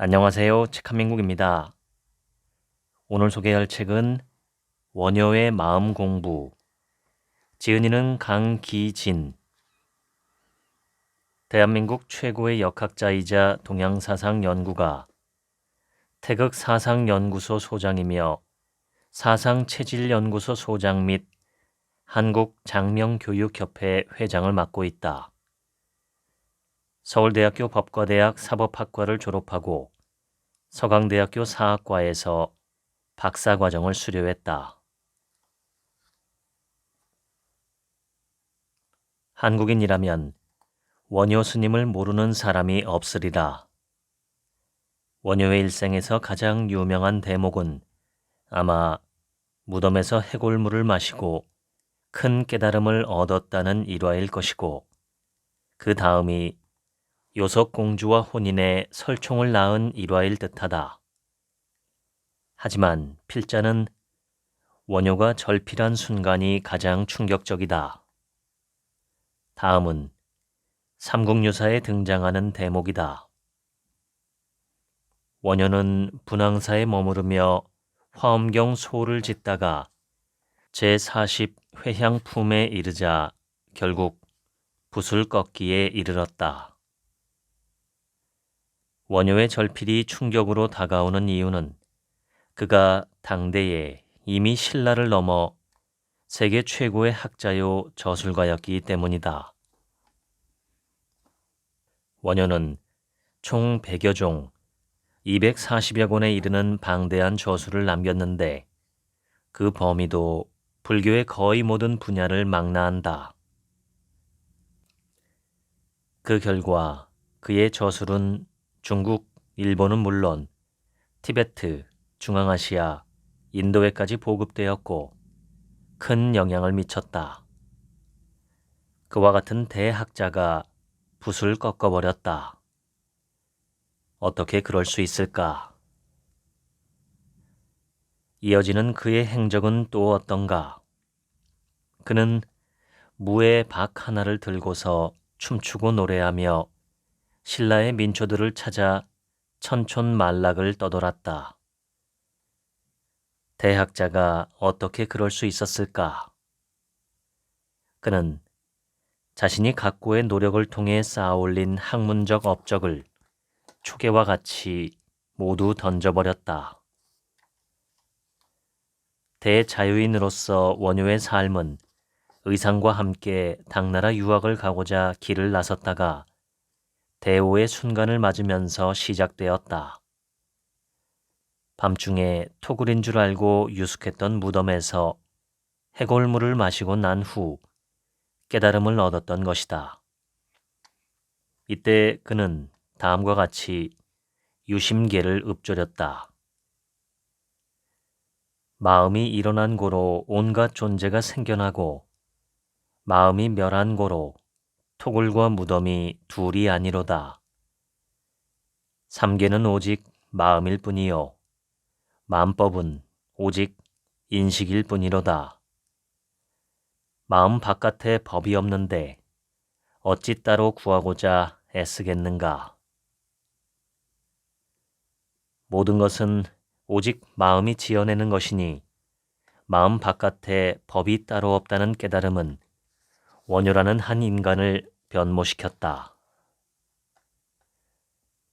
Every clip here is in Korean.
안녕하세요. 책한민국입니다. 오늘 소개할 책은 원효의 마음 공부, 지은이는 강기진. 대한민국 최고의 역학자이자 동양사상 연구가, 태극사상연구소 소장이며 사상체질연구소 소장 및 한국장명교육협회 회장을 맡고 있다. 서울대학교 법과대학 사법학과를 졸업하고 서강대학교 사학과에서 박사과정을 수료했다. 한국인이라면 원효 스님을 모르는 사람이 없으리라. 원효의 일생에서 가장 유명한 대목은 아마 무덤에서 해골물을 마시고 큰 깨달음을 얻었다는 일화일 것이고, 그 다음이 요석공주와 혼인해 설총을 낳은 일화일 듯하다. 하지만 필자는 원효가 절필한 순간이 가장 충격적이다. 다음은 삼국유사에 등장하는 대목이다. 원효는 분황사에 머무르며 화엄경 소를 짓다가 제40 회향품에 이르자 결국 붓을 꺾기에 이르렀다. 원효의 절필이 충격으로 다가오는 이유는 그가 당대에 이미 신라를 넘어 세계 최고의 학자요 저술가였기 때문이다. 원효는 총 100여 종, 240여 권에 이르는 방대한 저술을 남겼는데 그 범위도 불교의 거의 모든 분야를 망라한다. 그 결과 그의 저술은 중국, 일본은 물론 티베트, 중앙아시아, 인도에까지 보급되었고 큰 영향을 미쳤다. 그와 같은 대학자가 붓을 꺾어버렸다. 어떻게 그럴 수 있을까? 이어지는 그의 행적은 또 어떤가? 그는 무의 박 하나를 들고서 춤추고 노래하며 신라의 민초들을 찾아 천촌만락을 떠돌았다. 대학자가 어떻게 그럴 수 있었을까? 그는 자신이 각고의 노력을 통해 쌓아올린 학문적 업적을 초계와 같이 모두 던져버렸다. 대자유인으로서 원효의 삶은 의상과 함께 당나라 유학을 가고자 길을 나섰다가 대오의 순간을 맞으면서 시작되었다. 밤중에 토굴인 줄 알고 유숙했던 무덤에서 해골물을 마시고 난 후 깨달음을 얻었던 것이다. 이때 그는 다음과 같이 유심계를 읊조렸다. 마음이 일어난 고로 온갖 존재가 생겨나고 마음이 멸한 고로 토굴과 무덤이 둘이 아니로다. 삼계는 오직 마음일 뿐이요 만법은 오직 인식일 뿐이로다. 마음 바깥에 법이 없는데 어찌 따로 구하고자 애쓰겠는가. 모든 것은 오직 마음이 지어내는 것이니 마음 바깥에 법이 따로 없다는 깨달음은 원효라는 한 인간을 변모시켰다.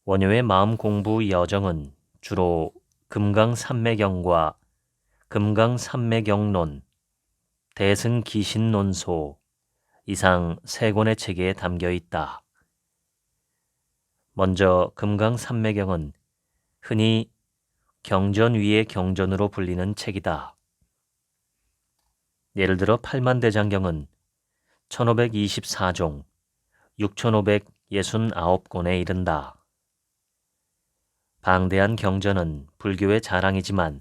원효의 마음 공부 여정은 주로 금강산매경과 금강산매경론, 대승기신론소 이상 3권의 책에 담겨 있다. 먼저 금강산매경은 흔히 경전 위의 경전으로 불리는 책이다. 예를 들어 팔만대장경은 1524종, 6569권에 이른다. 방대한 경전은 불교의 자랑이지만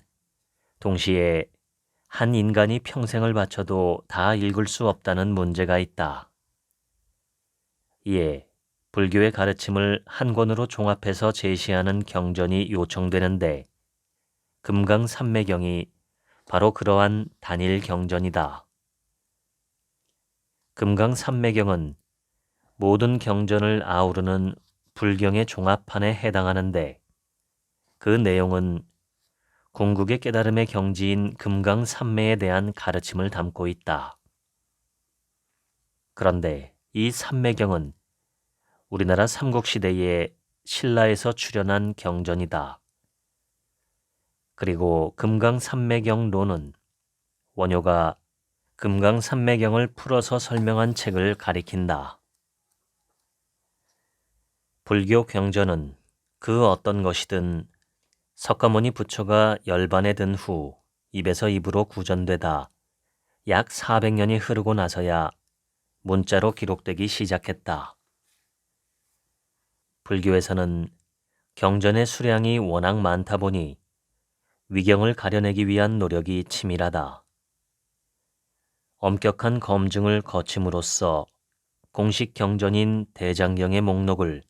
동시에 한 인간이 평생을 바쳐도 다 읽을 수 없다는 문제가 있다. 이에 불교의 가르침을 한 권으로 종합해서 제시하는 경전이 요청되는데 금강산매경이 바로 그러한 단일 경전이다. 금강산매경은 모든 경전을 아우르는 불경의 종합판에 해당하는데 그 내용은 궁극의 깨달음의 경지인 금강산매에 대한 가르침을 담고 있다. 그런데 이 산매경은 우리나라 삼국시대에 신라에서 출현한 경전이다. 그리고 금강산매경론은 원효가 금강산매경을 풀어서 설명한 책을 가리킨다. 불교 경전은 그 어떤 것이든 석가모니 부처가 열반에 든 후 입에서 입으로 구전되다 약 400년이 흐르고 나서야 문자로 기록되기 시작했다. 불교에서는 경전의 수량이 워낙 많다 보니 위경을 가려내기 위한 노력이 치밀하다. 엄격한 검증을 거침으로써 공식 경전인 대장경의 목록을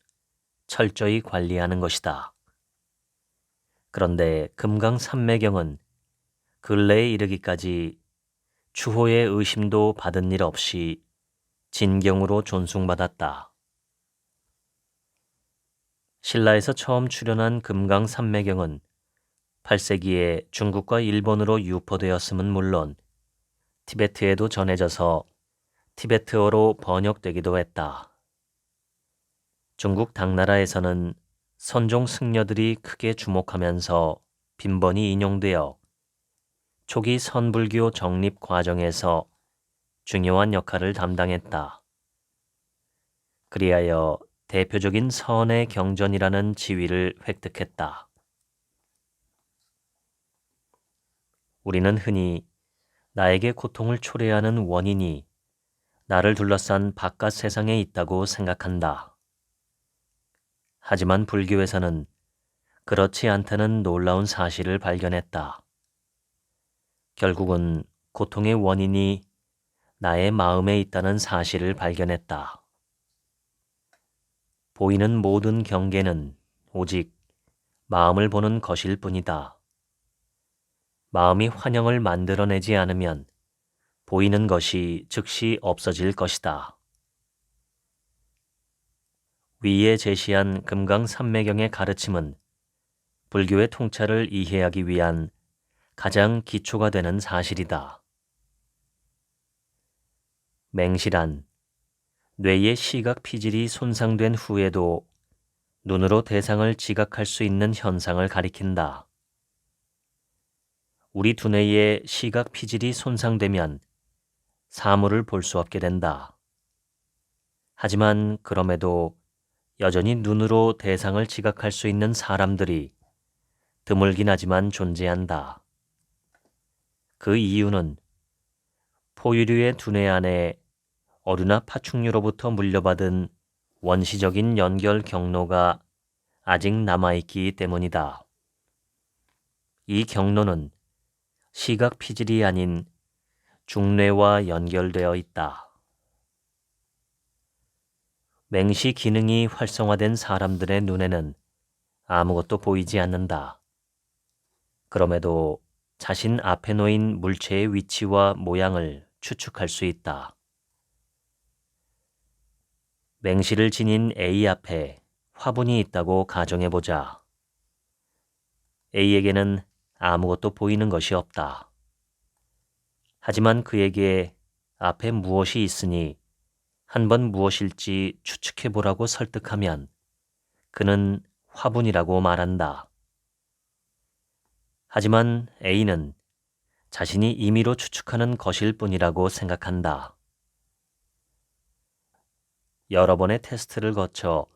철저히 관리하는 것이다. 그런데 금강산매경은 근래에 이르기까지 추호의 의심도 받은 일 없이 진경으로 존숭받았다. 신라에서 처음 출현한 금강산매경은 8세기에 중국과 일본으로 유포되었음은 물론 티베트에도 전해져서 티베트어로 번역되기도 했다. 중국 당나라에서는 선종 승려들이 크게 주목하면서 빈번히 인용되어 초기 선불교 정립 과정에서 중요한 역할을 담당했다. 그리하여 대표적인 선의 경전이라는 지위를 획득했다. 우리는 흔히 나에게 고통을 초래하는 원인이 나를 둘러싼 바깥 세상에 있다고 생각한다. 하지만 불교에서는 그렇지 않다는 놀라운 사실을 발견했다. 결국은 고통의 원인이 나의 마음에 있다는 사실을 발견했다. 보이는 모든 경계는 오직 마음을 보는 것일 뿐이다. 마음이 환영을 만들어내지 않으면 보이는 것이 즉시 없어질 것이다. 위에 제시한 금강산매경의 가르침은 불교의 통찰을 이해하기 위한 가장 기초가 되는 사실이다. 맹실한 뇌의 시각 피질이 손상된 후에도 눈으로 대상을 지각할 수 있는 현상을 가리킨다. 우리 두뇌의 시각 피질이 손상되면 사물을 볼 수 없게 된다. 하지만 그럼에도 여전히 눈으로 대상을 지각할 수 있는 사람들이 드물긴 하지만 존재한다. 그 이유는 포유류의 두뇌 안에 어류나 파충류로부터 물려받은 원시적인 연결 경로가 아직 남아있기 때문이다. 이 경로는 시각 피질이 아닌 중뇌와 연결되어 있다. 맹시 기능이 활성화된 사람들의 눈에는 아무것도 보이지 않는다. 그럼에도 자신 앞에 놓인 물체의 위치와 모양을 추측할 수 있다. 맹시를 지닌 A 앞에 화분이 있다고 가정해보자. A에게는 아무것도 보이는 것이 없다. 하지만 그에게 앞에 무엇이 있으니 한번 무엇일지 추측해보라고 설득하면 그는 화분이라고 말한다. 하지만 A는 자신이 임의로 추측하는 것일 뿐이라고 생각한다. 여러 번의 테스트를 거쳐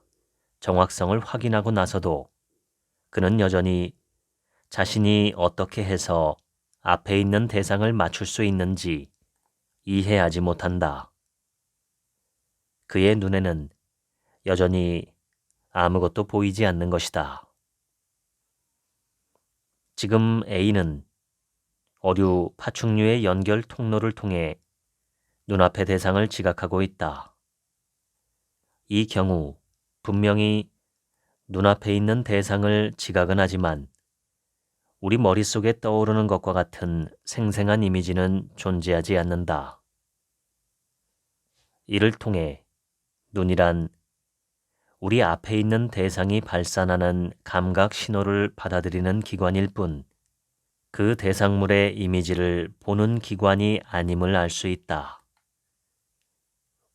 정확성을 확인하고 나서도 그는 여전히 자신이 어떻게 해서 앞에 있는 대상을 맞출 수 있는지 이해하지 못한다. 그의 눈에는 여전히 아무것도 보이지 않는 것이다. 지금 A는 어류, 파충류의 연결 통로를 통해 눈앞의 대상을 지각하고 있다. 이 경우 분명히 눈앞에 있는 대상을 지각은 하지만 우리 머릿속에 떠오르는 것과 같은 생생한 이미지는 존재하지 않는다. 이를 통해 눈이란 우리 앞에 있는 대상이 발산하는 감각 신호를 받아들이는 기관일 뿐, 그 대상물의 이미지를 보는 기관이 아님을 알 수 있다.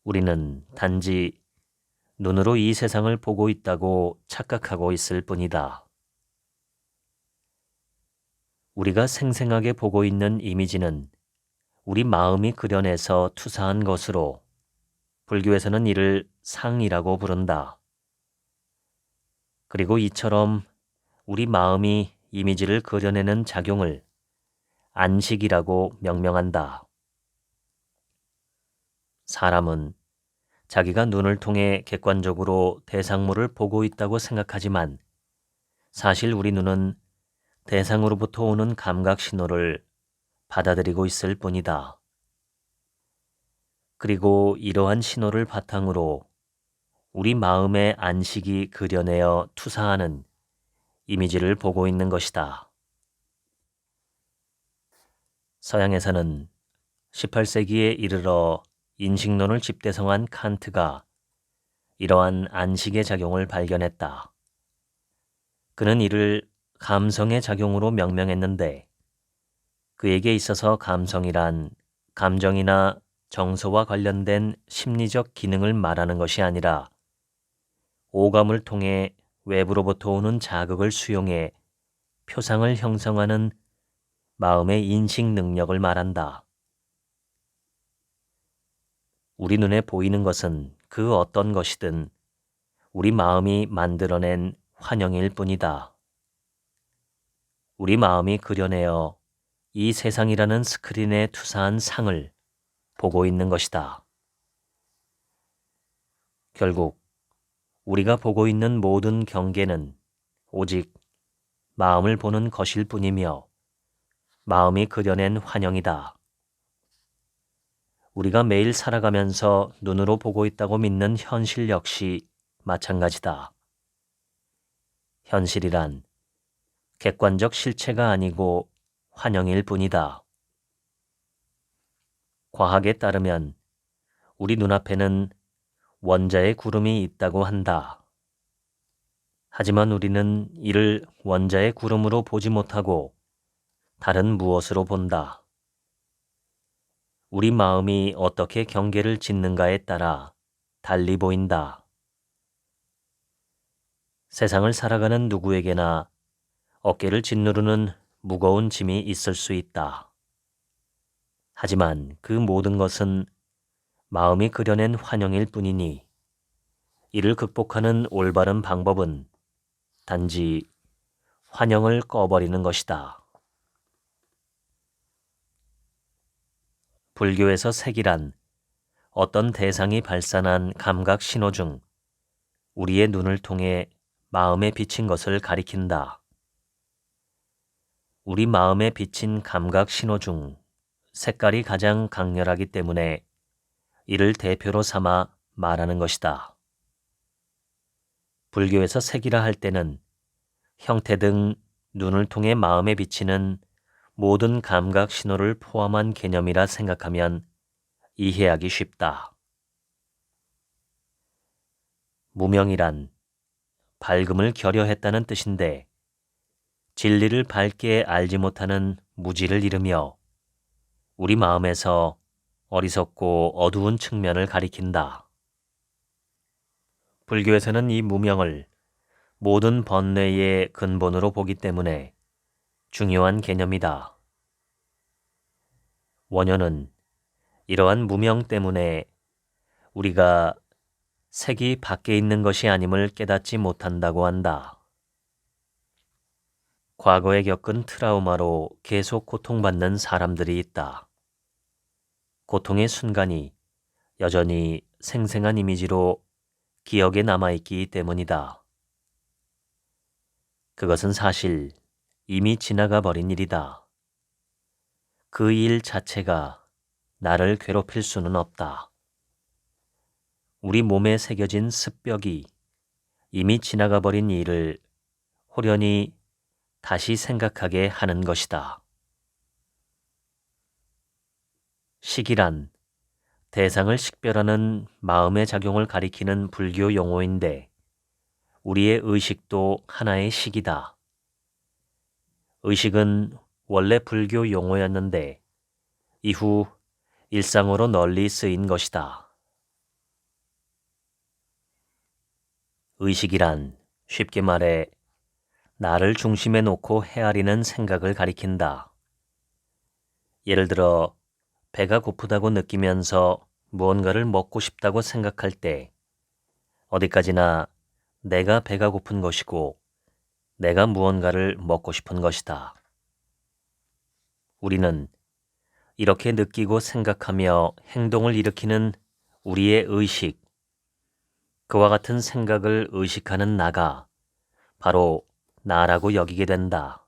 우리는 단지 눈으로 이 세상을 보고 있다고 착각하고 있을 뿐이다. 우리가 생생하게 보고 있는 이미지는 우리 마음이 그려내서 투사한 것으로 불교에서는 이를 상이라고 부른다. 그리고 이처럼 우리 마음이 이미지를 그려내는 작용을 안식이라고 명명한다. 사람은 자기가 눈을 통해 객관적으로 대상물을 보고 있다고 생각하지만 사실 우리 눈은 대상으로부터 오는 감각 신호를 받아들이고 있을 뿐이다. 그리고 이러한 신호를 바탕으로 우리 마음의 안식이 그려내어 투사하는 이미지를 보고 있는 것이다. 서양에서는 18세기에 이르러 인식론을 집대성한 칸트가 이러한 안식의 작용을 발견했다. 그는 이를 감성의 작용으로 명명했는데 그에게 있어서 감성이란 감정이나 정서와 관련된 심리적 기능을 말하는 것이 아니라 오감을 통해 외부로부터 오는 자극을 수용해 표상을 형성하는 마음의 인식 능력을 말한다. 우리 눈에 보이는 것은 그 어떤 것이든 우리 마음이 만들어낸 환영일 뿐이다. 우리 마음이 그려내어 이 세상이라는 스크린에 투사한 상을 보고 있는 것이다. 결국 우리가 보고 있는 모든 경계는 오직 마음을 보는 것일 뿐이며 마음이 그려낸 환영이다. 우리가 매일 살아가면서 눈으로 보고 있다고 믿는 현실 역시 마찬가지다. 현실이란 객관적 실체가 아니고 환영일 뿐이다. 과학에 따르면 우리 눈앞에는 원자의 구름이 있다고 한다. 하지만 우리는 이를 원자의 구름으로 보지 못하고 다른 무엇으로 본다. 우리 마음이 어떻게 경계를 짓는가에 따라 달리 보인다. 세상을 살아가는 누구에게나 어깨를 짓누르는 무거운 짐이 있을 수 있다. 하지만 그 모든 것은 마음이 그려낸 환영일 뿐이니 이를 극복하는 올바른 방법은 단지 환영을 꺼버리는 것이다. 불교에서 색이란 어떤 대상이 발산한 감각 신호 중 우리의 눈을 통해 마음에 비친 것을 가리킨다. 우리 마음에 비친 감각 신호 중 색깔이 가장 강렬하기 때문에 이를 대표로 삼아 말하는 것이다. 불교에서 색이라 할 때는 형태 등 눈을 통해 마음에 비치는 모든 감각 신호를 포함한 개념이라 생각하면 이해하기 쉽다. 무명이란 밝음을 결여했다는 뜻인데 진리를 밝게 알지 못하는 무지를 이르며 우리 마음에서 어리석고 어두운 측면을 가리킨다. 불교에서는 이 무명을 모든 번뇌의 근본으로 보기 때문에 중요한 개념이다. 원효는 이러한 무명 때문에 우리가 색이 밖에 있는 것이 아님을 깨닫지 못한다고 한다. 과거에 겪은 트라우마로 계속 고통받는 사람들이 있다. 고통의 순간이 여전히 생생한 이미지로 기억에 남아있기 때문이다. 그것은 사실 이미 지나가 버린 일이다. 그 일 자체가 나를 괴롭힐 수는 없다. 우리 몸에 새겨진 습벽이 이미 지나가 버린 일을 호련히 다시 생각하게 하는 것이다. 식이란 대상을 식별하는 마음의 작용을 가리키는 불교 용어인데 우리의 의식도 하나의 식이다. 의식은 원래 불교 용어였는데 이후 일상어로 널리 쓰인 것이다. 의식이란 쉽게 말해 나를 중심에 놓고 헤아리는 생각을 가리킨다. 예를 들어 배가 고프다고 느끼면서 무언가를 먹고 싶다고 생각할 때 어디까지나 내가 배가 고픈 것이고 내가 무언가를 먹고 싶은 것이다. 우리는 이렇게 느끼고 생각하며 행동을 일으키는 우리의 의식, 그와 같은 생각을 의식하는 나가 바로 나라고 여기게 된다.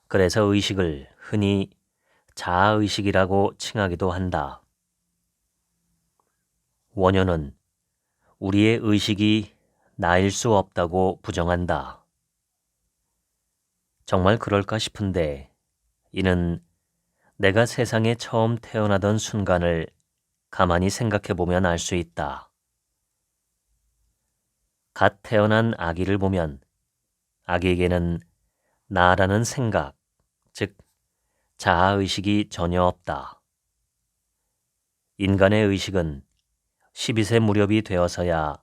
그래서 의식을 흔히 자아의식이라고 칭하기도 한다. 원효는 우리의 의식이 나일 수 없다고 부정한다. 정말 그럴까 싶은데 이는 내가 세상에 처음 태어나던 순간을 가만히 생각해 보면 알 수 있다. 갓 태어난 아기를 보면 아기에게는 나라는 생각, 즉 자아의식이 전혀 없다. 인간의 의식은 12세 무렵이 되어서야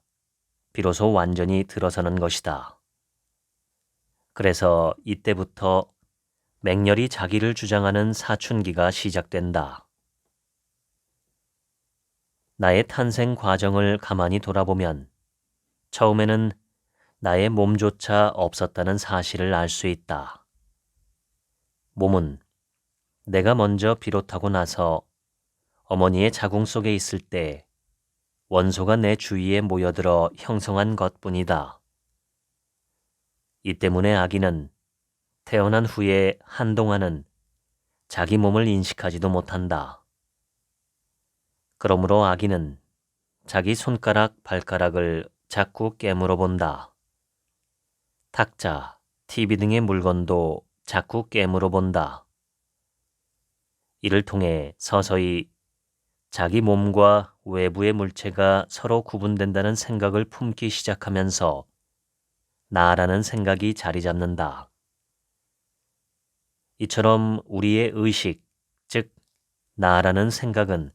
비로소 완전히 들어서는 것이다. 그래서 이때부터 맹렬히 자기를 주장하는 사춘기가 시작된다. 나의 탄생 과정을 가만히 돌아보면 처음에는 나의 몸조차 없었다는 사실을 알 수 있다. 몸은 내가 먼저 비롯하고 나서 어머니의 자궁 속에 있을 때 원소가 내 주위에 모여들어 형성한 것뿐이다. 이 때문에 아기는 태어난 후에 한동안은 자기 몸을 인식하지도 못한다. 그러므로 아기는 자기 손가락, 발가락을 자꾸 깨물어 본다. 탁자, TV 등의 물건도 자꾸 깨물어 본다. 이를 통해 서서히 자기 몸과 외부의 물체가 서로 구분된다는 생각을 품기 시작하면서 나라는 생각이 자리 잡는다. 이처럼 우리의 의식, 즉 나라는 생각은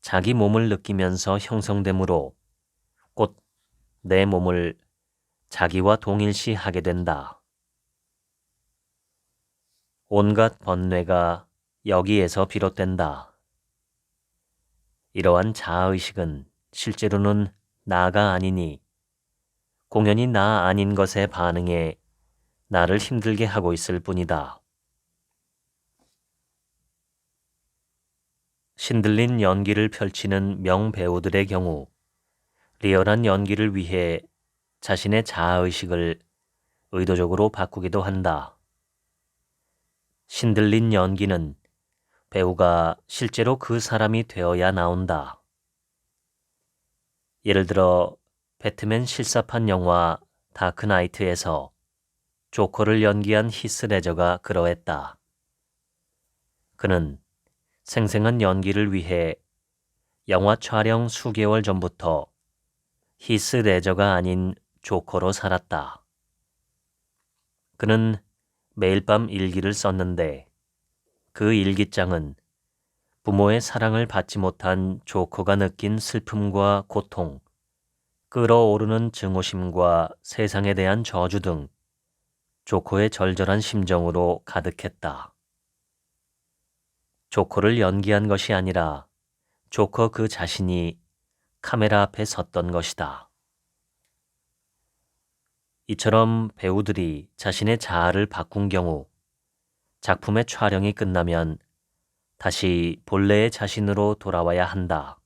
자기 몸을 느끼면서 형성되므로 곧 내 몸을 자기와 동일시하게 된다. 온갖 번뇌가 여기에서 비롯된다. 이러한 자아의식은 실제로는 나가 아니니 공연히 나 아닌 것에 반응해 나를 힘들게 하고 있을 뿐이다. 신들린 연기를 펼치는 명배우들의 경우 리얼한 연기를 위해 자신의 자아의식을 의도적으로 바꾸기도 한다. 신들린 연기는 배우가 실제로 그 사람이 되어야 나온다. 예를 들어 배트맨 실사판 영화 다크나이트에서 조커를 연기한 히스 레저가 그러했다. 그는 생생한 연기를 위해 영화 촬영 수개월 전부터 히스 레저가 아닌 조커로 살았다. 그는 매일 밤 일기를 썼는데 그 일기장은 부모의 사랑을 받지 못한 조커가 느낀 슬픔과 고통, 끓어오르는 증오심과 세상에 대한 저주 등 조커의 절절한 심정으로 가득했다. 조커를 연기한 것이 아니라 조커 그 자신이 카메라 앞에 섰던 것이다. 이처럼 배우들이 자신의 자아를 바꾼 경우 작품의 촬영이 끝나면 다시 본래의 자신으로 돌아와야 한다.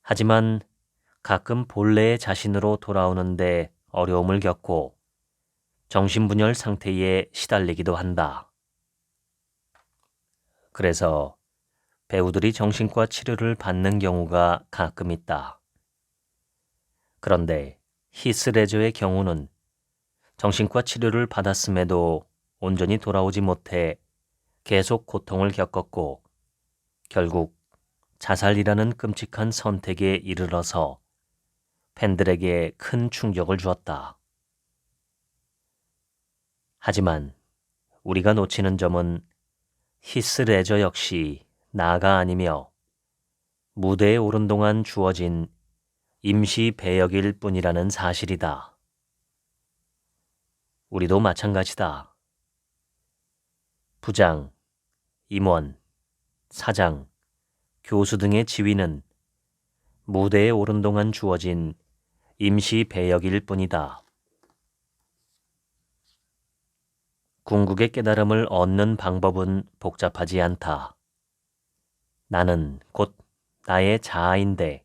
하지만 가끔 본래의 자신으로 돌아오는데 어려움을 겪고 정신분열 상태에 시달리기도 한다. 그래서 배우들이 정신과 치료를 받는 경우가 가끔 있다. 그런데 히스 레저의 경우는 정신과 치료를 받았음에도 온전히 돌아오지 못해 계속 고통을 겪었고 결국 자살이라는 끔찍한 선택에 이르러서 팬들에게 큰 충격을 주었다. 하지만 우리가 놓치는 점은 히스 레저 역시 나가 아니며 무대에 오른 동안 주어진 임시 배역일 뿐이라는 사실이다. 우리도 마찬가지다. 부장, 임원, 사장, 교수 등의 지위는 무대에 오른 동안 주어진 임시 배역일 뿐이다. 궁극의 깨달음을 얻는 방법은 복잡하지 않다. 나는 곧 나의 자아인데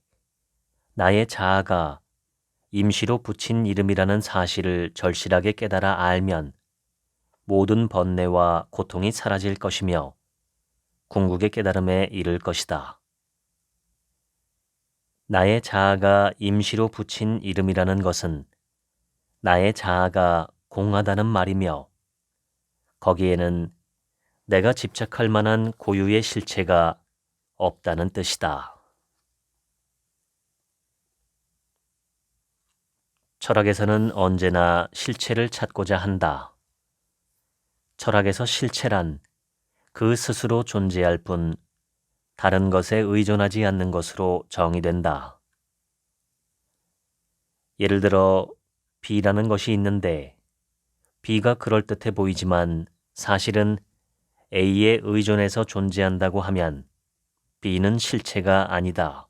나의 자아가 임시로 붙인 이름이라는 사실을 절실하게 깨달아 알면 모든 번뇌와 고통이 사라질 것이며 궁극의 깨달음에 이를 것이다. 나의 자아가 임시로 붙인 이름이라는 것은 나의 자아가 공하다는 말이며 거기에는 내가 집착할 만한 고유의 실체가 없다는 뜻이다. 철학에서는 언제나 실체를 찾고자 한다. 철학에서 실체란 그 스스로 존재할 뿐 다른 것에 의존하지 않는 것으로 정의된다. 예를 들어 B라는 것이 있는데 B가 그럴듯해 보이지만 사실은 A에 의존해서 존재한다고 하면 B는 실체가 아니다.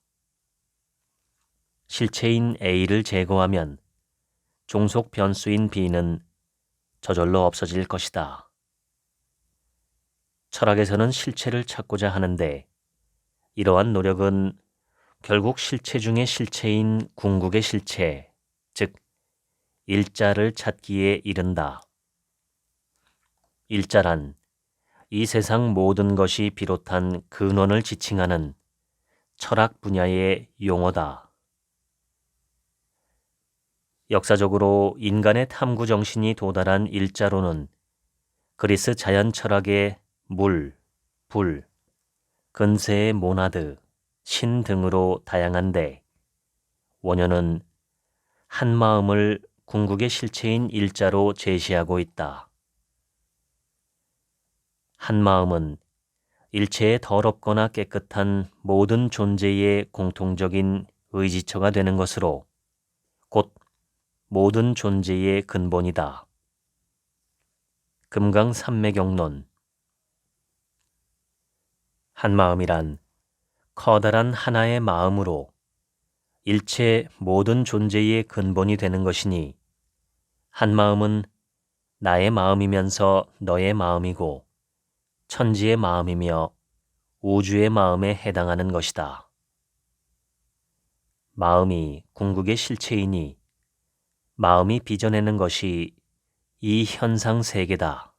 실체인 A를 제거하면 종속 변수인 B는 저절로 없어질 것이다. 철학에서는 실체를 찾고자 하는데 이러한 노력은 결국 실체 중의 실체인 궁극의 실체, 즉 일자를 찾기에 이른다. 일자란 이 세상 모든 것이 비롯한 근원을 지칭하는 철학 분야의 용어다. 역사적으로 인간의 탐구 정신이 도달한 일자로는 그리스 자연 철학의 물, 불, 근세의 모나드, 신 등으로 다양한데 원효는 한 마음을 궁극의 실체인 일자로 제시하고 있다. 한 마음은 일체의 더럽거나 깨끗한 모든 존재의 공통적인 의지처가 되는 것으로 곧 모든 존재의 근본이다. 금강산매경론. 한 마음이란 커다란 하나의 마음으로 일체 모든 존재의 근본이 되는 것이니 한 마음은 나의 마음이면서 너의 마음이고 천지의 마음이며 우주의 마음에 해당하는 것이다. 마음이 궁극의 실체이니 마음이 빚어내는 것이 이 현상 세계다.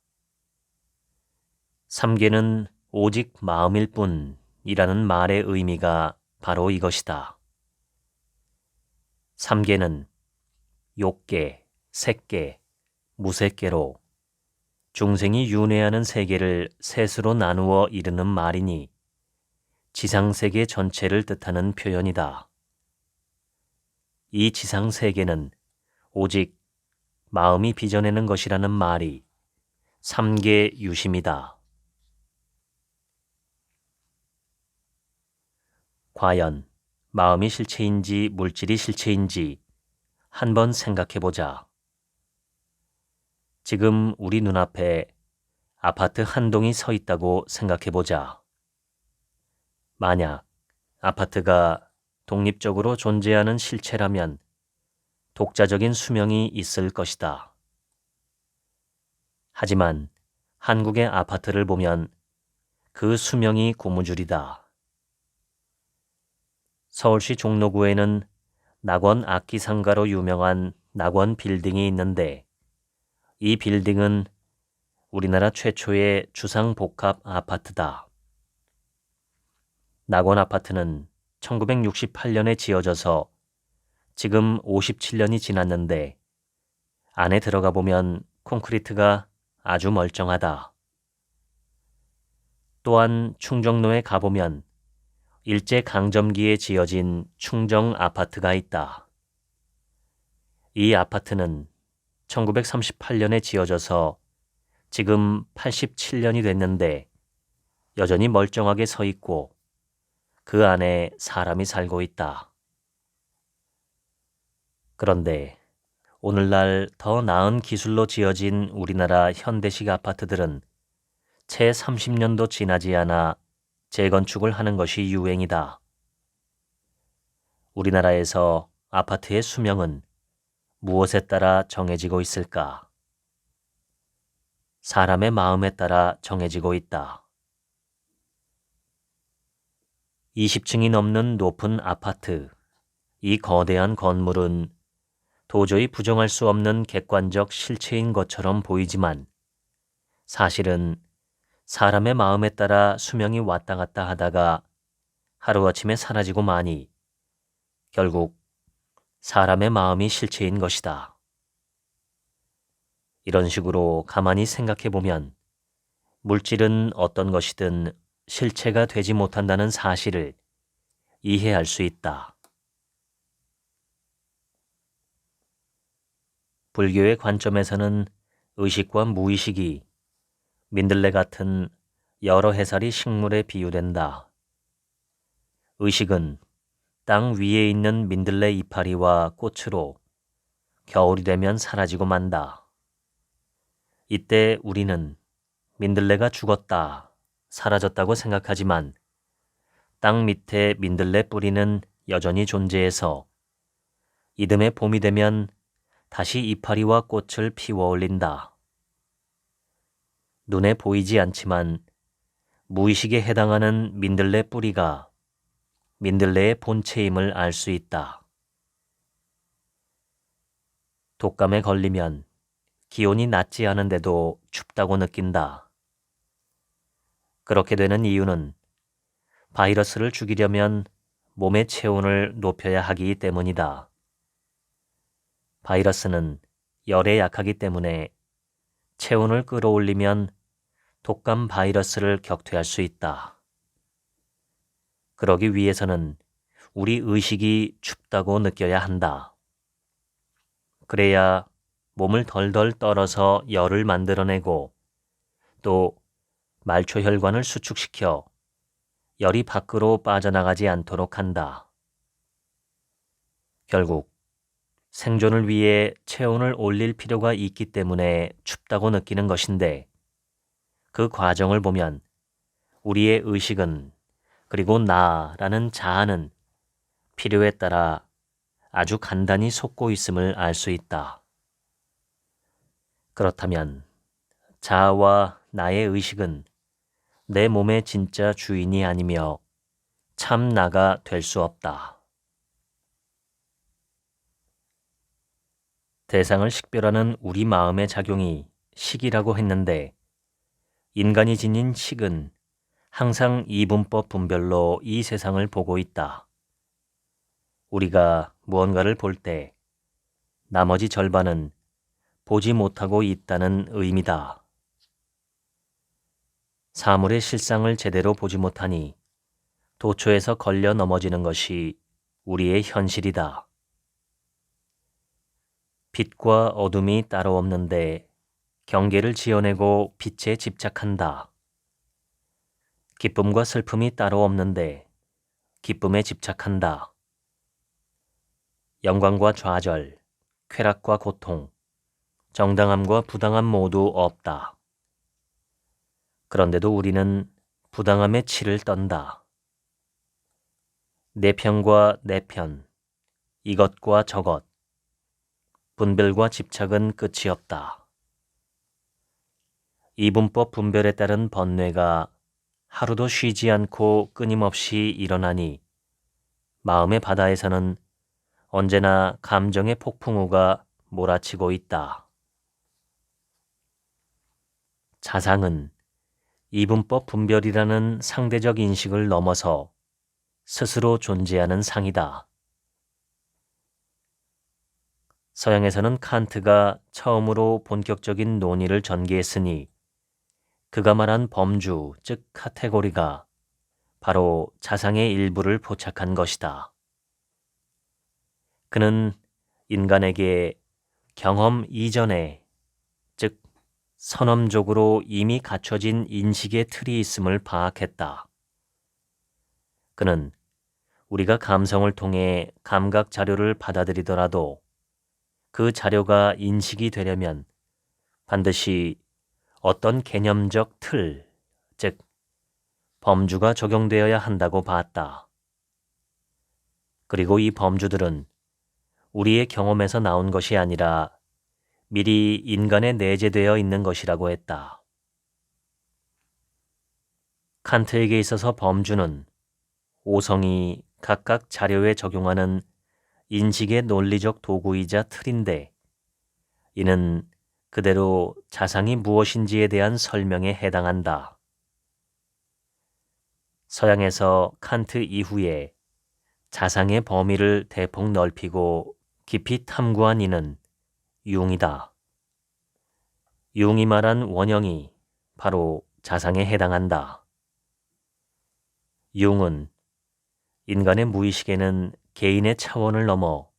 삼계는 오직 마음일 뿐이라는 말의 의미가 바로 이것이다. 삼계는 욕계, 색계, 무색계로 중생이 윤회하는 세계를 셋으로 나누어 이르는 말이니 지상세계 전체를 뜻하는 표현이다. 이 지상세계는 오직 마음이 빚어내는 것이라는 말이 삼계 유심이다. 과연 마음이 실체인지 물질이 실체인지 한번 생각해보자. 지금 우리 눈앞에 아파트 한 동이 서 있다고 생각해보자. 만약 아파트가 독립적으로 존재하는 실체라면 독자적인 수명이 있을 것이다. 하지만 한국의 아파트를 보면 그 수명이 고무줄이다. 서울시 종로구에는 낙원 악기상가로 유명한 낙원 빌딩이 있는데 이 빌딩은 우리나라 최초의 주상복합 아파트다. 낙원 아파트는 1968년에 지어져서 지금 57년이 지났는데 안에 들어가 보면 콘크리트가 아주 멀쩡하다. 또한 충정로에 가보면 일제강점기에 지어진 충정 아파트가 있다. 이 아파트는 1938년에 지어져서 지금 87년이 됐는데 여전히 멀쩡하게 서 있고 그 안에 사람이 살고 있다. 그런데 오늘날 더 나은 기술로 지어진 우리나라 현대식 아파트들은 채 30년도 지나지 않아 재건축을 하는 것이 유행이다. 우리나라에서 아파트의 수명은 무엇에 따라 정해지고 있을까? 사람의 마음에 따라 정해지고 있다. 20층이 넘는 높은 아파트, 이 거대한 건물은 도저히 부정할 수 없는 객관적 실체인 것처럼 보이지만 사실은 사람의 마음에 따라 수명이 왔다 갔다 하다가 하루아침에 사라지고 마니 결국 사람의 마음이 실체인 것이다. 이런 식으로 가만히 생각해 보면 물질은 어떤 것이든 실체가 되지 못한다는 사실을 이해할 수 있다. 불교의 관점에서는 의식과 무의식이 민들레 같은 여러 해살이 식물에 비유된다. 의식은 땅 위에 있는 민들레 이파리와 꽃으로 겨울이 되면 사라지고 만다. 이때 우리는 민들레가 죽었다, 사라졌다고 생각하지만 땅 밑에 민들레 뿌리는 여전히 존재해서 이듬해 봄이 되면 다시 이파리와 꽃을 피워 올린다. 눈에 보이지 않지만 무의식에 해당하는 민들레 뿌리가 민들레의 본체임을 알 수 있다. 독감에 걸리면 기온이 낮지 않은데도 춥다고 느낀다. 그렇게 되는 이유는 바이러스를 죽이려면 몸의 체온을 높여야 하기 때문이다. 바이러스는 열에 약하기 때문에 체온을 끌어올리면 독감 바이러스를 격퇴할 수 있다. 그러기 위해서는 우리 의식이 춥다고 느껴야 한다. 그래야 몸을 덜덜 떨어서 열을 만들어내고 또 말초혈관을 수축시켜 열이 밖으로 빠져나가지 않도록 한다. 결국 생존을 위해 체온을 올릴 필요가 있기 때문에 춥다고 느끼는 것인데 그 과정을 보면 우리의 의식은 그리고 나라는 자아는 필요에 따라 아주 간단히 속고 있음을 알 수 있다. 그렇다면 자아와 나의 의식은 내 몸의 진짜 주인이 아니며 참 나가 될 수 없다. 대상을 식별하는 우리 마음의 작용이 식이라고 했는데 인간이 지닌 식은 항상 이분법 분별로 이 세상을 보고 있다. 우리가 무언가를 볼 때 나머지 절반은 보지 못하고 있다는 의미다. 사물의 실상을 제대로 보지 못하니 도초에서 걸려 넘어지는 것이 우리의 현실이다. 빛과 어둠이 따로 없는데 경계를 지어내고 빛에 집착한다. 기쁨과 슬픔이 따로 없는데 기쁨에 집착한다. 영광과 좌절, 쾌락과 고통, 정당함과 부당함 모두 없다. 그런데도 우리는 부당함의 치를 떤다. 내 편과 내 편, 이것과 저것, 분별과 집착은 끝이 없다. 이분법 분별에 따른 번뇌가 하루도 쉬지 않고 끊임없이 일어나니 마음의 바다에서는 언제나 감정의 폭풍우가 몰아치고 있다. 자상은 이분법 분별이라는 상대적 인식을 넘어서 스스로 존재하는 상이다. 서양에서는 칸트가 처음으로 본격적인 논의를 전개했으니 그가 말한 범주, 즉 카테고리가 바로 자상의 일부를 포착한 것이다. 그는 인간에게 경험 이전에, 즉 선엄적으로 이미 갖춰진 인식의 틀이 있음을 파악했다. 그는 우리가 감성을 통해 감각 자료를 받아들이더라도 그 자료가 인식이 되려면 반드시 어떤 개념적 틀, 즉 범주가 적용되어야 한다고 봤다. 그리고 이 범주들은 우리의 경험에서 나온 것이 아니라 미리 인간에 내재되어 있는 것이라고 했다. 칸트에게 있어서 범주는 오성이 각각 자료에 적용하는 인식의 논리적 도구이자 틀인데, 이는 그대로 자상이 무엇인지에 대한 설명에 해당한다. 서양에서 칸트 이후에 자상의 범위를 대폭 넓히고 깊이 탐구한 이는 융이다. 융이 말한 원형이 바로 자상에 해당한다. 융은 인간의 무의식에는 개인의 차원을 넘어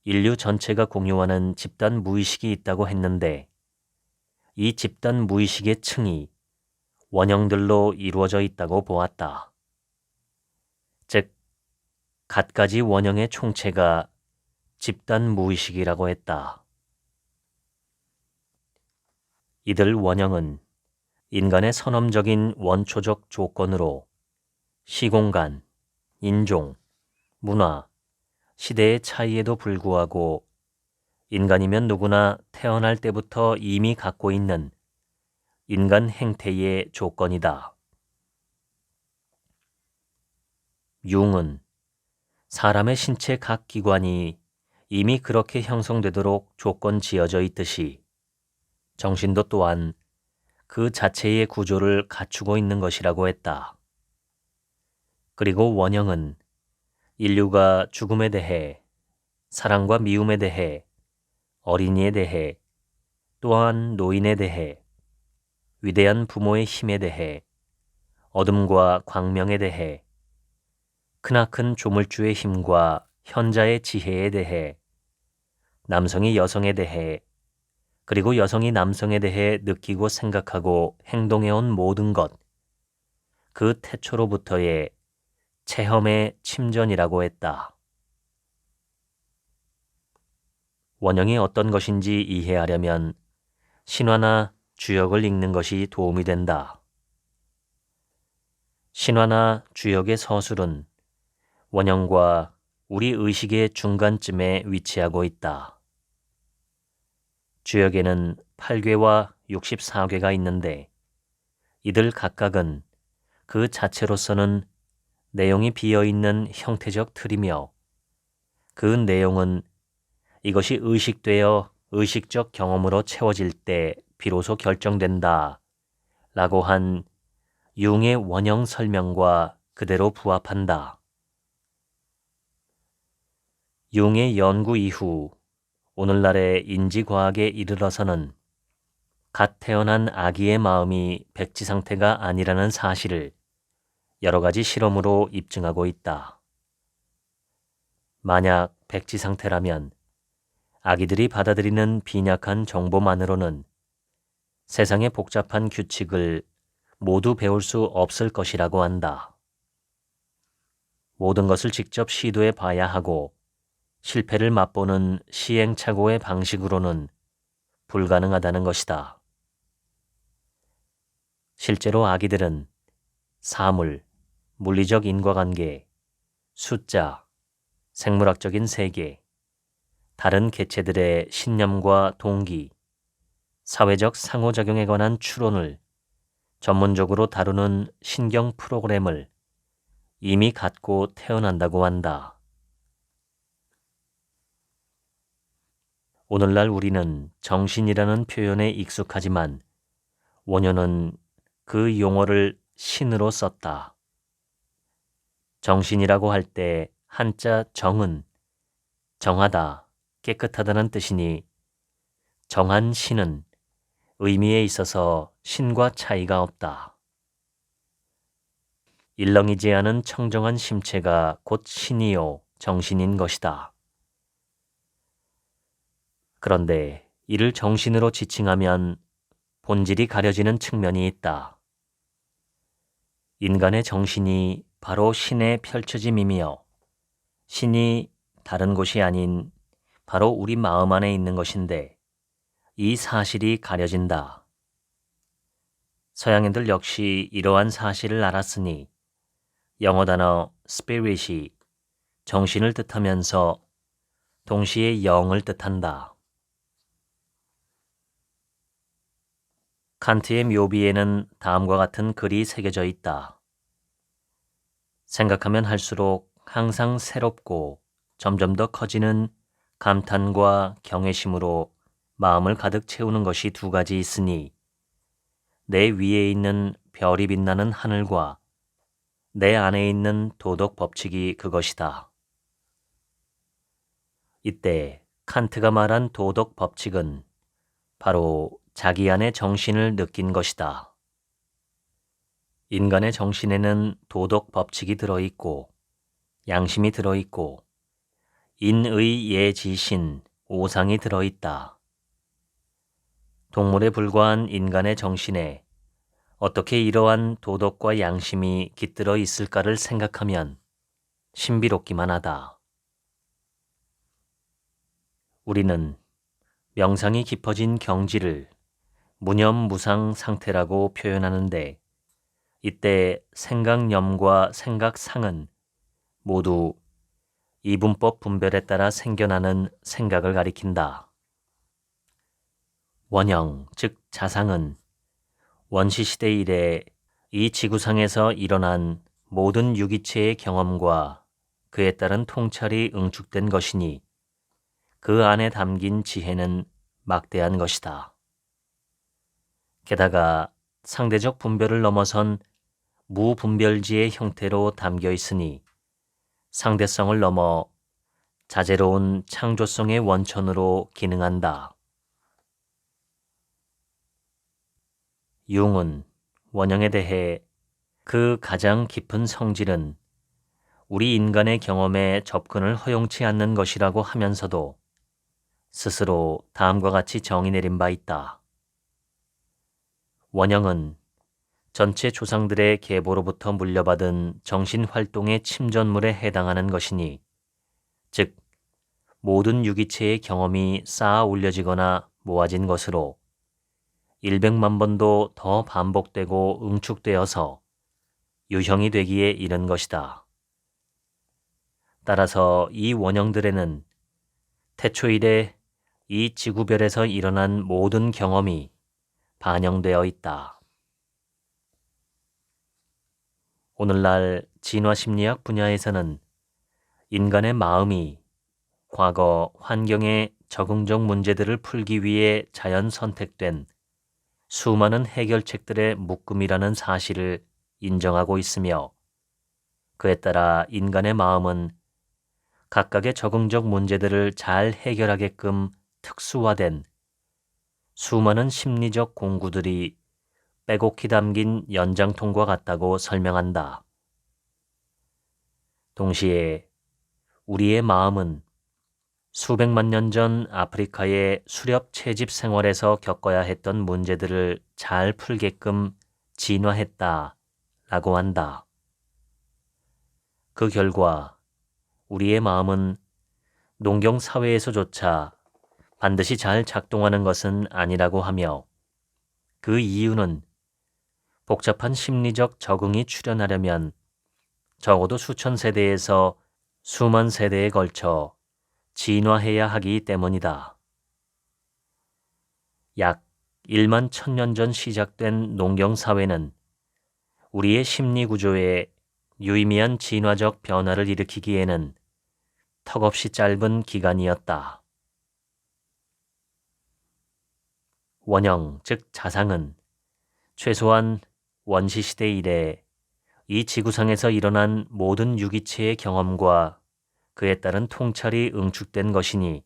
인류 전체가 공유하는 집단 무의식이 있다고 했는데, 이 집단 무의식의 층이 원형들로 이루어져 있다고 보았다. 즉, 갖가지 원형의 총체가 집단 무의식이라고 했다. 이들 원형은 인간의 선엄적인 원초적 조건으로 시공간, 인종, 문화, 시대의 차이에도 불구하고 인간이면 누구나 태어날 때부터 이미 갖고 있는 인간 행태의 조건이다. 융은 사람의 신체 각 기관이 이미 그렇게 형성되도록 조건 지어져 있듯이 정신도 또한 그 자체의 구조를 갖추고 있는 것이라고 했다. 그리고 원형은 인류가 죽음에 대해, 사랑과 미움에 대해, 어린이에 대해, 또한 노인에 대해, 위대한 부모의 힘에 대해, 어둠과 광명에 대해, 크나큰 조물주의 힘과 현자의 지혜에 대해, 남성이 여성에 대해, 그리고 여성이 남성에 대해 느끼고 생각하고 행동해온 모든 것, 그 태초로부터의 체험의 침전이라고 했다. 원형이 어떤 것인지 이해하려면 신화나 주역을 읽는 것이 도움이 된다. 신화나 주역의 서술은 원형과 우리 의식의 중간쯤에 위치하고 있다. 주역에는 8궤와 64궤가 있는데, 이들 각각은 그 자체로서는 내용이 비어있는 형태적 틀이며, 그 내용은 이것이 의식되어 의식적 경험으로 채워질 때 비로소 결정된다 라고 한 융의 원형 설명과 그대로 부합한다. 융의 연구 이후 오늘날의 인지과학에 이르러서는 갓 태어난 아기의 마음이 백지 상태가 아니라는 사실을 여러 가지 실험으로 입증하고 있다. 만약 백지 상태라면 아기들이 받아들이는 빈약한 정보만으로는 세상의 복잡한 규칙을 모두 배울 수 없을 것이라고 한다. 모든 것을 직접 시도해 봐야 하고 실패를 맛보는 시행착오의 방식으로는 불가능하다는 것이다. 실제로 아기들은 사물, 물리적 인과관계, 숫자, 생물학적인 세계, 다른 개체들의 신념과 동기, 사회적 상호작용에 관한 추론을 전문적으로 다루는 신경 프로그램을 이미 갖고 태어난다고 한다. 오늘날 우리는 정신이라는 표현에 익숙하지만 원효는 그 용어를 신으로 썼다. 정신이라고 할 때 한자 정은 정하다, 깨끗하다는 뜻이니 정한 신은 의미에 있어서 신과 차이가 없다. 일렁이지 않은 청정한 심체가 곧 신이요 정신인 것이다. 그런데 이를 정신으로 지칭하면 본질이 가려지는 측면이 있다. 인간의 정신이 바로 신의 펼쳐짐이며 신이 다른 곳이 아닌 바로 우리 마음 안에 있는 것인데 이 사실이 가려진다. 서양인들 역시 이러한 사실을 알았으니 영어 단어 spirit이 정신을 뜻하면서 동시에 영을 뜻한다. 칸트의 묘비에는 다음과 같은 글이 새겨져 있다. 생각하면 할수록 항상 새롭고 점점 더 커지는 감탄과 경외심으로 마음을 가득 채우는 것이 두 가지 있으니 내 위에 있는 별이 빛나는 하늘과 내 안에 있는 도덕 법칙이 그것이다. 이때 칸트가 말한 도덕 법칙은 바로 자기 안의 정신을 느낀 것이다. 인간의 정신에는 도덕 법칙이 들어있고 양심이 들어있고 인의 예지신 오상이 들어있다. 동물에 불과한 인간의 정신에 어떻게 이러한 도덕과 양심이 깃들어 있을까를 생각하면 신비롭기만 하다. 우리는 명상이 깊어진 경지를 무념무상 상태라고 표현하는데 이때 생각념과 생각상은 모두 이분법 분별에 따라 생겨나는 생각을 가리킨다. 원형, 즉 자상은 원시시대 이래 이 지구상에서 일어난 모든 유기체의 경험과 그에 따른 통찰이 응축된 것이니 그 안에 담긴 지혜는 막대한 것이다. 게다가 상대적 분별을 넘어선 무분별지의 형태로 담겨 있으니 상대성을 넘어 자재로운 창조성의 원천으로 기능한다. 융은 원형에 대해 그 가장 깊은 성질은 우리 인간의 경험에 접근을 허용치 않는 것이라고 하면서도 스스로 다음과 같이 정의 내린 바 있다. 원형은 전체 조상들의 계보로부터 물려받은 정신활동의 침전물에 해당하는 것이니 즉 모든 유기체의 경험이 쌓아 올려지거나 모아진 것으로 100만 번도 더 반복되고 응축되어서 유형이 되기에 이른 것이다. 따라서 이 원형들에는 태초 이래 이 지구별에서 일어난 모든 경험이 반영되어 있다. 오늘날 진화심리학 분야에서는 인간의 마음이 과거 환경의 적응적 문제들을 풀기 위해 자연 선택된 수많은 해결책들의 묶음이라는 사실을 인정하고 있으며 그에 따라 인간의 마음은 각각의 적응적 문제들을 잘 해결하게끔 특수화된 수많은 심리적 공구들이 빼곡히 담긴 연장통과 같다고 설명한다. 동시에 우리의 마음은 수백만 년 전 아프리카의 수렵 채집 생활에서 겪어야 했던 문제들을 잘 풀게끔 진화했다라고 한다. 그 결과 우리의 마음은 농경 사회에서조차 반드시 잘 작동하는 것은 아니라고 하며 그 이유는 복잡한 심리적 적응이 출현하려면 적어도 수천 세대에서 수만 세대에 걸쳐 진화해야 하기 때문이다. 약 1만 1000년 전 시작된 농경사회는 우리의 심리 구조에 유의미한 진화적 변화를 일으키기에는 턱없이 짧은 기간이었다. 원형, 즉 자상은 최소한 원시시대 이래 이 지구상에서 일어난 모든 유기체의 경험과 그에 따른 통찰이 응축된 것이니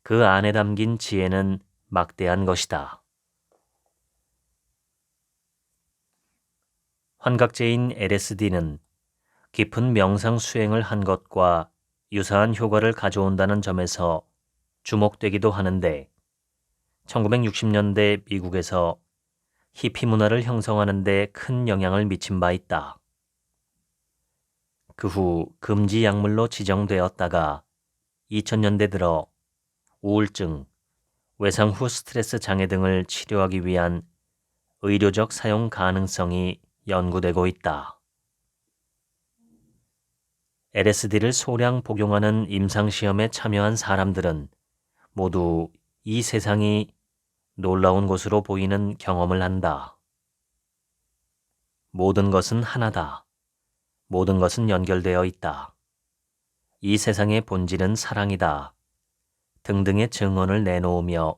그 안에 담긴 지혜는 막대한 것이다. 환각제인 LSD는 깊은 명상 수행을 한 것과 유사한 효과를 가져온다는 점에서 주목되기도 하는데 1960년대 미국에서 히피 문화를 형성하는 데 큰 영향을 미친 바 있다. 그 후 금지 약물로 지정되었다가 2000년대 들어 우울증, 외상 후 스트레스 장애 등을 치료하기 위한 의료적 사용 가능성이 연구되고 있다. LSD를 소량 복용하는 임상시험에 참여한 사람들은 모두 이 세상이 놀라운 곳으로 보이는 경험을 한다. 모든 것은 하나다. 모든 것은 연결되어 있다. 이 세상의 본질은 사랑이다. 등등의 증언을 내놓으며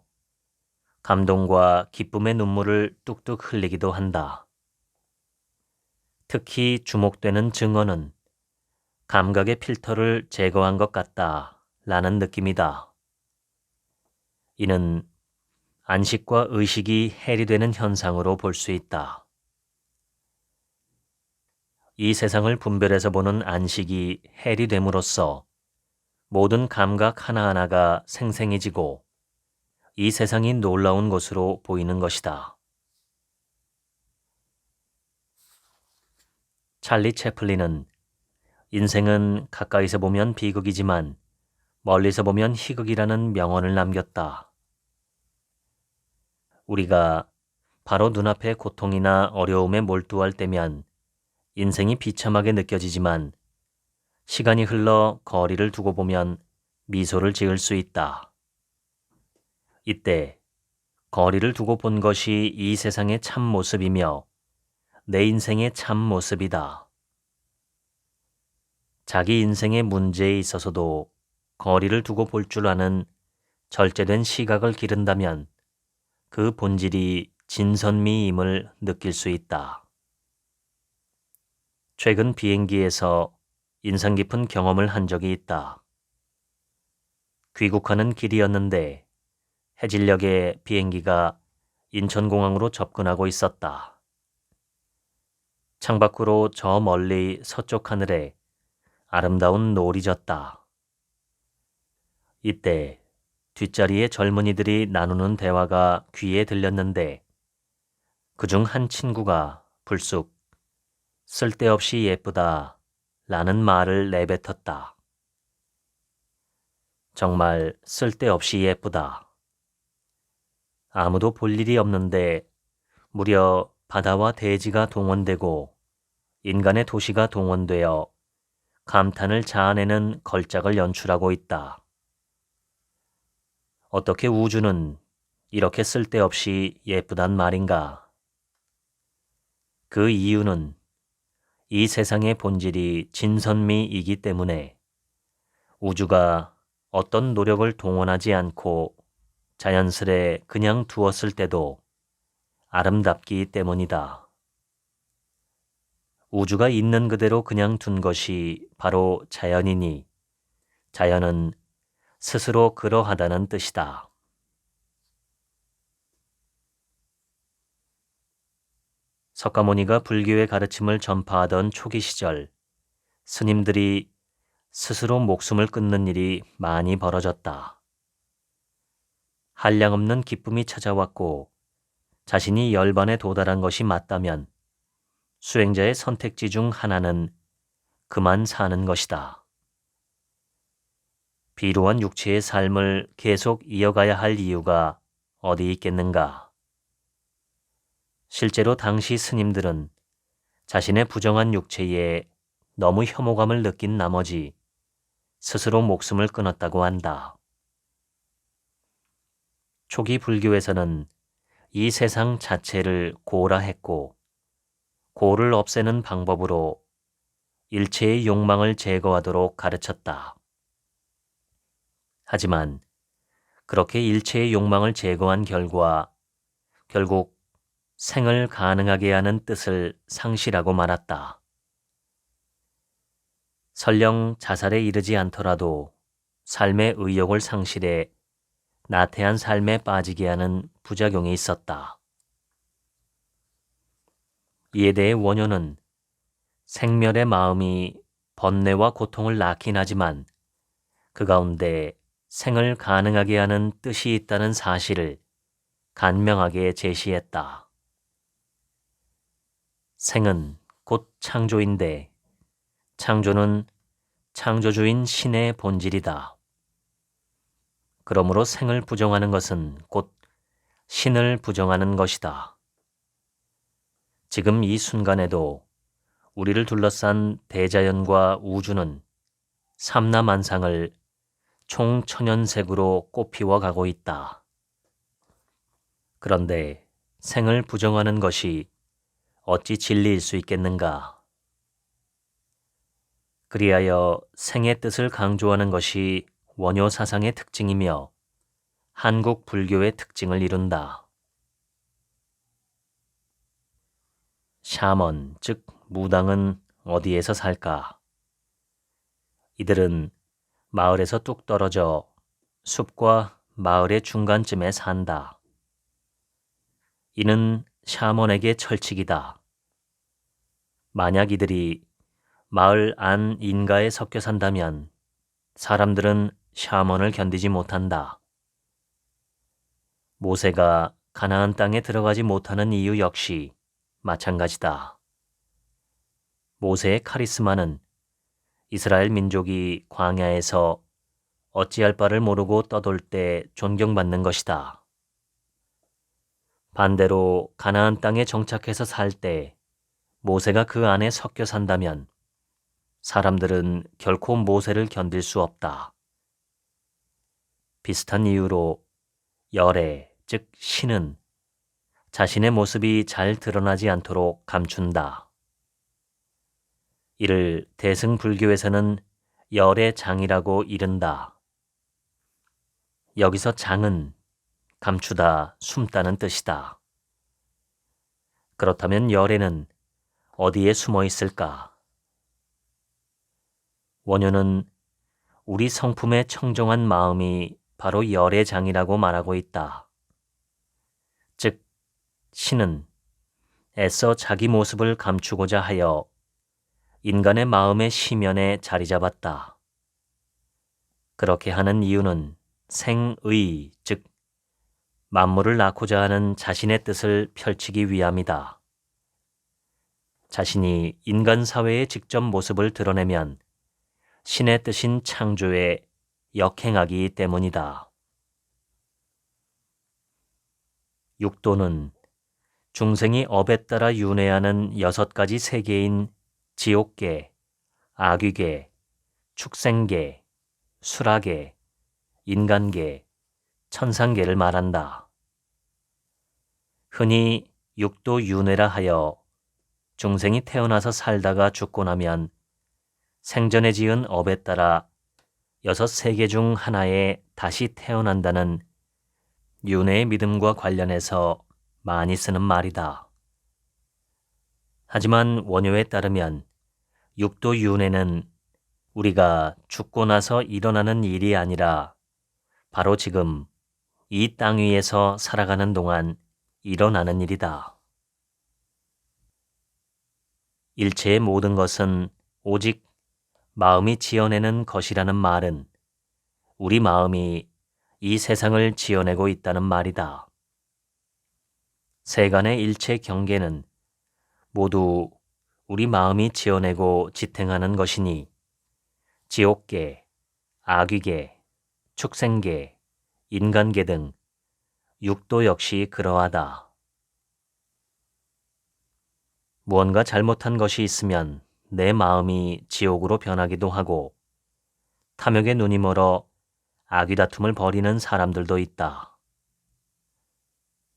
감동과 기쁨의 눈물을 뚝뚝 흘리기도 한다. 특히 주목되는 증언은 감각의 필터를 제거한 것 같다 라는 느낌이다. 이는 안식과 의식이 해리되는 현상으로 볼 수 있다. 이 세상을 분별해서 보는 안식이 해리됨으로써 모든 감각 하나하나가 생생해지고 이 세상이 놀라운 것으로 보이는 것이다. 찰리 채플린은 인생은 가까이서 보면 비극이지만 멀리서 보면 희극이라는 명언을 남겼다. 우리가 바로 눈앞의 고통이나 어려움에 몰두할 때면 인생이 비참하게 느껴지지만 시간이 흘러 거리를 두고 보면 미소를 지을 수 있다. 이때 거리를 두고 본 것이 이 세상의 참 모습이며 내 인생의 참 모습이다. 자기 인생의 문제에 있어서도 거리를 두고 볼 줄 아는 절제된 시각을 기른다면 그 본질이 진선미임을 느낄 수 있다. 최근 비행기에서 인상 깊은 경험을 한 적이 있다. 귀국하는 길이었는데 해질녘에 비행기가 인천공항으로 접근하고 있었다. 창밖으로 저 멀리 서쪽 하늘에 아름다운 노을이 졌다. 이때 뒷자리에 젊은이들이 나누는 대화가 귀에 들렸는데 그중 한 친구가 불쑥 쓸데없이 예쁘다 라는 말을 내뱉었다. 정말 쓸데없이 예쁘다. 아무도 볼 일이 없는데 무려 바다와 대지가 동원되고 인간의 도시가 동원되어 감탄을 자아내는 걸작을 연출하고 있다. 어떻게 우주는 이렇게 쓸데없이 예쁘단 말인가? 그 이유는 이 세상의 본질이 진선미이기 때문에 우주가 어떤 노력을 동원하지 않고 자연스레 그냥 두었을 때도 아름답기 때문이다. 우주가 있는 그대로 그냥 둔 것이 바로 자연이니 자연은 스스로 그러하다는 뜻이다. 석가모니가 불교의 가르침을 전파하던 초기 시절 스님들이 스스로 목숨을 끊는 일이 많이 벌어졌다. 한량없는 기쁨이 찾아왔고 자신이 열반에 도달한 것이 맞다면 수행자의 선택지 중 하나는 그만 사는 것이다. 비루한 육체의 삶을 계속 이어가야 할 이유가 어디 있겠는가? 실제로 당시 스님들은 자신의 부정한 육체에 너무 혐오감을 느낀 나머지 스스로 목숨을 끊었다고 한다. 초기 불교에서는 이 세상 자체를 고라 했고 고를 없애는 방법으로 일체의 욕망을 제거하도록 가르쳤다. 하지만 그렇게 일체의 욕망을 제거한 결과 결국 생을 가능하게 하는 뜻을 상실하고 말았다. 설령 자살에 이르지 않더라도 삶의 의욕을 상실해 나태한 삶에 빠지게 하는 부작용이 있었다. 이에 대해 원효는 생멸의 마음이 번뇌와 고통을 낳긴 하지만 그 가운데 생을 가능하게 하는 뜻이 있다는 사실을 간명하게 제시했다. 생은 곧 창조인데 창조는 창조주인 신의 본질이다. 그러므로 생을 부정하는 것은 곧 신을 부정하는 것이다. 지금 이 순간에도 우리를 둘러싼 대자연과 우주는 삼라만상을 총천연색으로 꽃피워 가고 있다. 그런데 생을 부정하는 것이 어찌 진리일 수 있겠는가? 그리하여 생의 뜻을 강조하는 것이 원효 사상의 특징이며 한국 불교의 특징을 이룬다. 샤먼, 즉 무당은 어디에서 살까? 이들은 마을에서 뚝 떨어져 숲과 마을의 중간쯤에 산다. 이는 샤먼에게 철칙이다. 만약 이들이 마을 안 인가에 섞여 산다면 사람들은 샤먼을 견디지 못한다. 모세가 가나안 땅에 들어가지 못하는 이유 역시 마찬가지다. 모세의 카리스마는 이스라엘 민족이 광야에서 어찌할 바를 모르고 떠돌 때 존경받는 것이다. 반대로 가나안 땅에 정착해서 살 때 모세가 그 안에 섞여 산다면 사람들은 결코 모세를 견딜 수 없다. 비슷한 이유로 열애, 즉 신은 자신의 모습이 잘 드러나지 않도록 감춘다. 이를 대승불교에서는 열의 장이라고 이른다. 여기서 장은 감추다, 숨다는 뜻이다. 그렇다면 열애는 어디에 숨어 있을까? 원효는 우리 성품의 청정한 마음이 바로 열의 장이라고 말하고 있다. 즉, 신은 애써 자기 모습을 감추고자 하여 인간의 마음의 시면에 자리 잡았다. 그렇게 하는 이유는 생의, 즉 만물을 낳고자 하는 자신의 뜻을 펼치기 위함이다. 자신이 인간 사회의 직접 모습을 드러내면 신의 뜻인 창조에 역행하기 때문이다. 육도는 중생이 업에 따라 윤회하는 6가지 세계인 지옥계, 아귀계, 축생계, 수라계, 인간계, 천상계를 말한다. 흔히 육도 윤회라 하여 중생이 태어나서 살다가 죽고 나면 생전에 지은 업에 따라 6세계 중 하나에 다시 태어난다는 윤회의 믿음과 관련해서 많이 쓰는 말이다. 하지만 원효에 따르면 육도 윤회는 우리가 죽고 나서 일어나는 일이 아니라 바로 지금 이 땅 위에서 살아가는 동안 일어나는 일이다. 일체의 모든 것은 오직 마음이 지어내는 것이라는 말은 우리 마음이 이 세상을 지어내고 있다는 말이다. 세간의 일체 경계는 모두 우리 마음이 지어내고 지탱하는 것이니 지옥계, 아귀계, 축생계, 인간계 등 육도 역시 그러하다. 무언가 잘못한 것이 있으면 내 마음이 지옥으로 변하기도 하고 탐욕에 눈이 멀어 아귀다툼을 벌이는 사람들도 있다.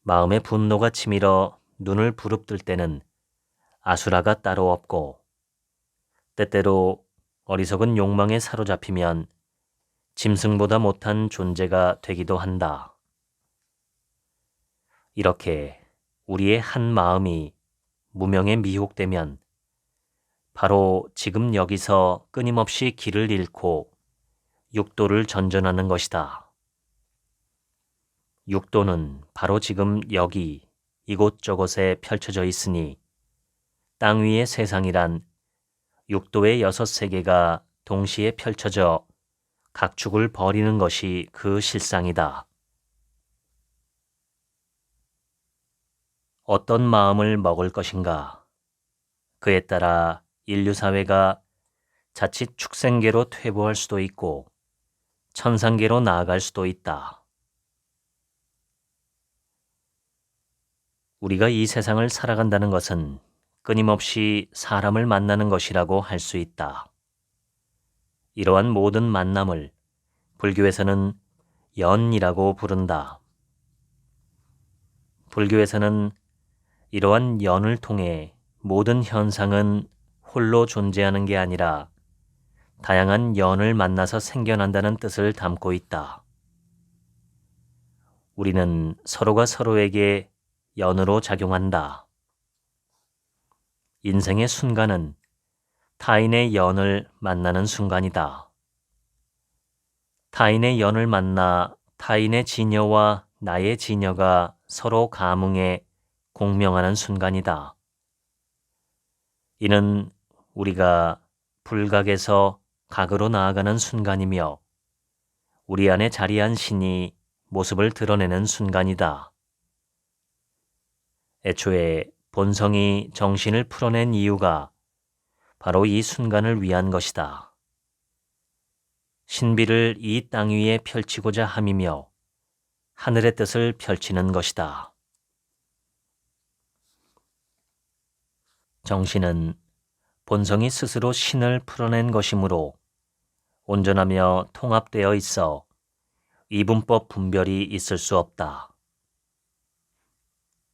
마음에 분노가 치밀어 눈을 부릅뜰 때는 아수라가 따로 없고 때때로 어리석은 욕망에 사로잡히면 짐승보다 못한 존재가 되기도 한다. 이렇게 우리의 한 마음이 무명에 미혹되면 바로 지금 여기서 끊임없이 길을 잃고 육도를 전전하는 것이다. 육도는 바로 지금 여기 이곳저곳에 펼쳐져 있으니 땅 위의 세상이란 육도의 6세계가 동시에 펼쳐져 각축을 버리는 것이 그 실상이다. 어떤 마음을 먹을 것인가? 그에 따라 인류 사회가 자칫 축생계로 퇴보할 수도 있고 천상계로 나아갈 수도 있다. 우리가 이 세상을 살아간다는 것은 끊임없이 사람을 만나는 것이라고 할 수 있다. 이러한 모든 만남을 불교에서는 연이라고 부른다. 불교에서는 이러한 연을 통해 모든 현상은 홀로 존재하는 게 아니라 다양한 연을 만나서 생겨난다는 뜻을 담고 있다. 우리는 서로가 서로에게 연으로 작용한다. 인생의 순간은 타인의 연을 만나는 순간이다. 타인의 연을 만나 타인의 진여와 나의 진여가 서로 감응해 공명하는 순간이다. 이는 우리가 불각에서 각으로 나아가는 순간이며 우리 안에 자리한 신이 모습을 드러내는 순간이다. 애초에 본성이 정신을 풀어낸 이유가 바로 이 순간을 위한 것이다. 신비를 이 땅 위에 펼치고자 함이며 하늘의 뜻을 펼치는 것이다. 정신은 본성이 스스로 신을 풀어낸 것이므로 온전하며 통합되어 있어 이분법 분별이 있을 수 없다.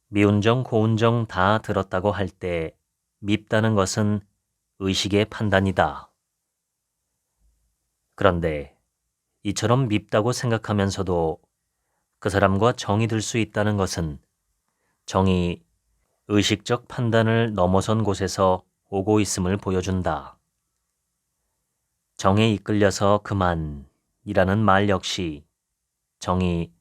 미운정 고운정 다 들었다고 할 때 밉다는 것은 의식의 판단이다. 그런데 이처럼 밉다고 생각하면서도 그 사람과 정이 들 수 있다는 것은 정이 의식적 판단을 넘어선 곳에서 오고 있음을 보여준다. 정에 이끌려서 그만이라는 말 역시 정이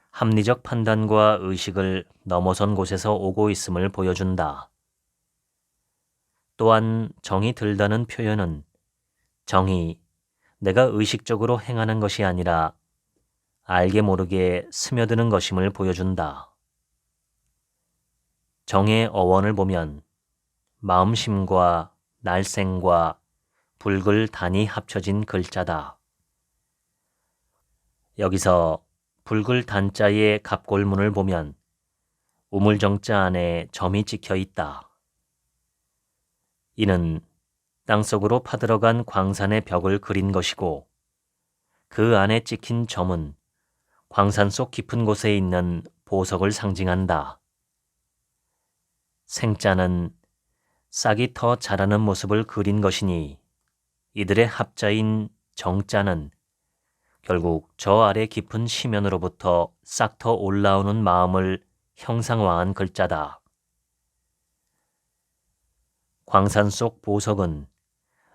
합리적 판단과 의식을 넘어선 곳에서 오고 있음을 보여준다. 또한 정이 들다는 표현은 정이 내가 의식적으로 행하는 것이 아니라 알게 모르게 스며드는 것임을 보여준다. 정의 어원을 보면 마음심과 날생과 불글 단이 합쳐진 글자다. 여기서 불글 단자의 갑골문을 보면 우물정자 안에 점이 찍혀 있다. 이는 땅속으로 파들어간 광산의 벽을 그린 것이고 그 안에 찍힌 점은 광산 속 깊은 곳에 있는 보석을 상징한다. 생자는 싹이 더 자라는 모습을 그린 것이니 이들의 합자인 정자는 결국 저 아래 깊은 심연으로부터 싹 터 올라오는 마음을 형상화한 글자다. 광산 속 보석은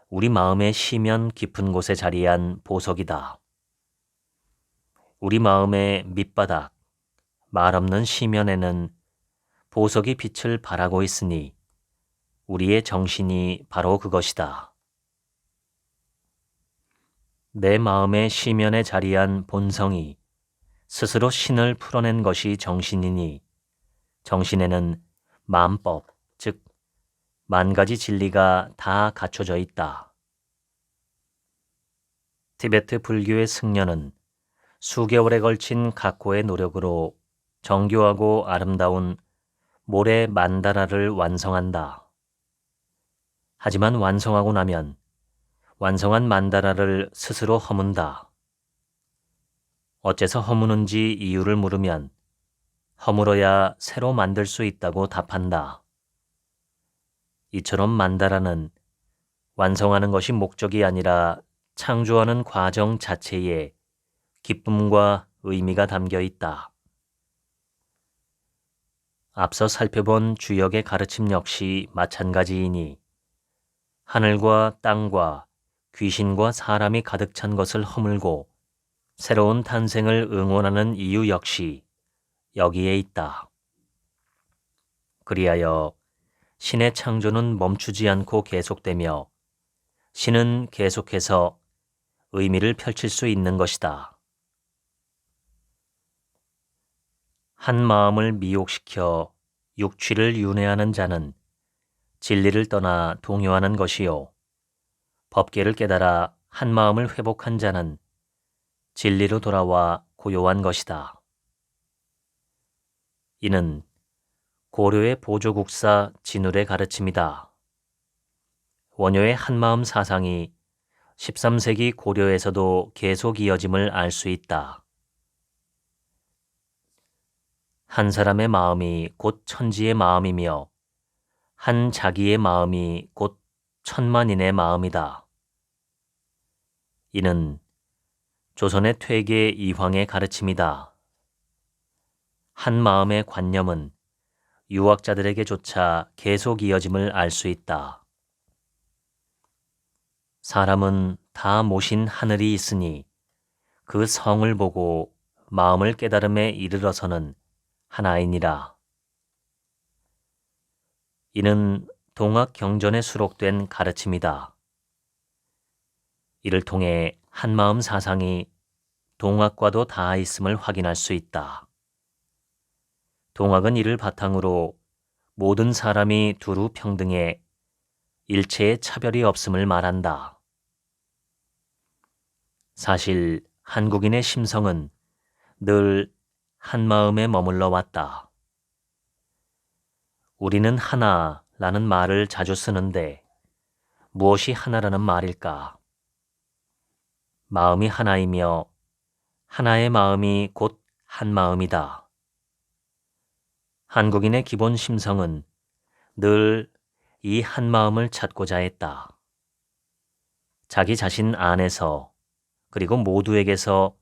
우리 마음의 심연 깊은 곳에 자리한 보석이다. 우리 마음의 밑바닥, 말없는 심연에는 보석이 빛을 발하고 있으니 우리의 정신이 바로 그것이다. 내 마음의 심연에 자리한 본성이 스스로 신을 풀어낸 것이 정신이니 정신에는 만법, 즉 만가지 진리가 다 갖춰져 있다. 티베트 불교의 승려는 수개월에 걸친 각고의 노력으로 정교하고 아름다운 모래 만다라를 완성한다. 하지만 완성하고 나면 완성한 만다라를 스스로 허문다. 어째서 허무는지 이유를 물으면 허물어야 새로 만들 수 있다고 답한다. 이처럼 만다라는 완성하는 것이 목적이 아니라 창조하는 과정 자체에 기쁨과 의미가 담겨 있다. 앞서 살펴본 주역의 가르침 역시 마찬가지이니 하늘과 땅과 귀신과 사람이 가득 찬 것을 허물고 새로운 탄생을 응원하는 이유 역시 여기에 있다. 그리하여 신의 창조는 멈추지 않고 계속되며 신은 계속해서 의미를 펼칠 수 있는 것이다. 한 마음을 미혹시켜 육취를 윤회하는 자는 진리를 떠나 동요하는 것이요. 법계를 깨달아 한 마음을 회복한 자는 진리로 돌아와 고요한 것이다. 이는 고려의 보조국사 진울의 가르침이다. 원효의 한마음 사상이 13세기 고려에서도 계속 이어짐을 알 수 있다. 한 사람의 마음이 곧 천지의 마음이며 한 자기의 마음이 곧 천만인의 마음이다. 이는 조선의 퇴계 이황의 가르침이다. 한 마음의 관념은 유학자들에게조차 계속 이어짐을 알 수 있다. 사람은 다 모신 하늘이 있으니 그 성을 보고 마음을 깨달음에 이르러서는 하나이니라. 이는 동학 경전에 수록된 가르침이다. 이를 통해 한마음 사상이 동학과도 닿아 있음을 확인할 수 있다. 동학은 이를 바탕으로 모든 사람이 두루 평등해 일체의 차별이 없음을 말한다. 사실 한국인의 심성은 늘 한마음에 머물러 왔다. 우리는 하나라는 말을 자주 쓰는데 무엇이 하나라는 말일까? 마음이 하나이며 하나의 마음이 곧 한 마음이다. 한국인의 기본 심성은 늘 이 한 마음을 찾고자 했다. 자기 자신 안에서 그리고 모두에게서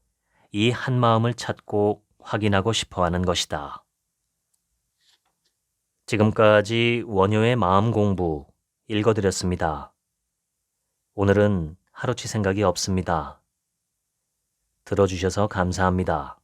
이 한 마음을 찾고 확인하고 싶어하는 것이다. 지금까지 원효의 마음 공부 읽어드렸습니다. 오늘은 하루치 생각이 없습니다. 들어주셔서 감사합니다.